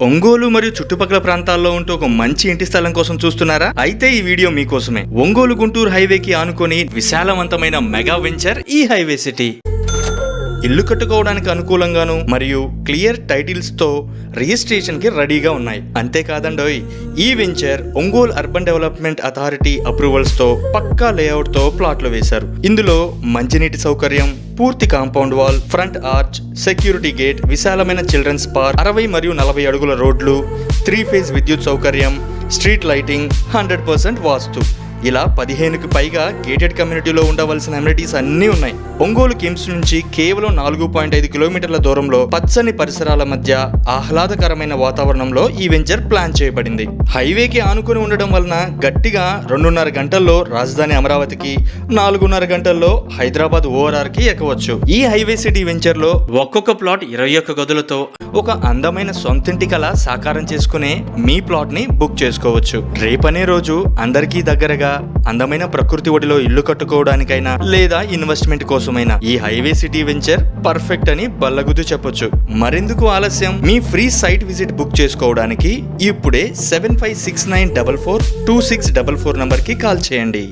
ఒంగోలు మరియు చుట్టుపక్కల ప్రాంతాల్లో ఉంటూ ఒక మంచి ఇంటి స్థలం కోసం చూస్తున్నారా? అయితే ఈ వీడియో మీకోసమే. ఒంగోలు గుంటూరు హైవేకి ఆనుకొని విశాలవంతమైన మెగా వెంచర్ ఈ హైవే సిటీ. ఇల్లు కట్టుకోవడానికి అనుకూలంగాను మరియు క్లియర్ టైటిల్స్ తో రిజిస్ట్రేషన్ కి రెడీగా ఉన్నాయి. అంతేకాదండోయ్, ఈ venture Ongole urban development authority approvals తో పక్కా లేఅవుట్ తో ప్లాట్లు వేశారు. ఇందులో మంచినీటి సౌకర్యం, పూర్తి compound wall, front arch, security gate, విశాలమైన చిల్డ్రన్స్ పార్క్, 60 మరియు 40 అడుగుల రోడ్లు, 3 ఫేజ్ విద్యుత్ సౌకర్యం, స్ట్రీట్ లైటింగ్, 100% వాస్తు, ఇలా 15కి పైగా గేటెడ్ కమ్యూనిటీలో ఉండవలసిన అమ్యూనిటీస్ అన్నీ ఉన్నాయి. ఒంగోలు కిమ్స్ నుంచి కేవలం 4.5 కిలోమీటర్ల దూరంలో పచ్చని పరిసరాల మధ్య ఆహ్లాదకరమైన వాతావరణంలో ఈ వెంచర్ ప్లాన్ చేయబడింది. హైవేకి ఆనుకుని ఉండడం వలన గట్టిగా 2.5 గంటల్లో రాజధాని అమరావతికి, 4.5 గంటల్లో హైదరాబాద్ ORR కి ఎక్కవచ్చు. ఈ హైవే సిటీ వెంచర్ లో ఒక్కొక్క ప్లాట్ 21 గదులతో ఒక అందమైన సొంతింటి కల సాకారం చేసుకునే మీ ప్లాట్ ని బుక్ చేసుకోవచ్చు. రేపనే రోజు అందరికీ దగ్గరగా అందమైన ప్రకృతి ఒడిలో ఇల్లు కట్టుకోవడానికైనా లేదా ఇన్వెస్ట్మెంట్ కోసమైనా ఈ హైవే సిటీ వెంచర్ పర్ఫెక్ట్ అని బల్లగుద్దు చెప్పొచ్చు. మరెందుకు ఆలస్యం? మీ ఫ్రీ సైట్ విజిట్ బుక్ చేసుకోవడానికి ఇప్పుడే 7569442644 నంబర్కి కాల్ చేయండి.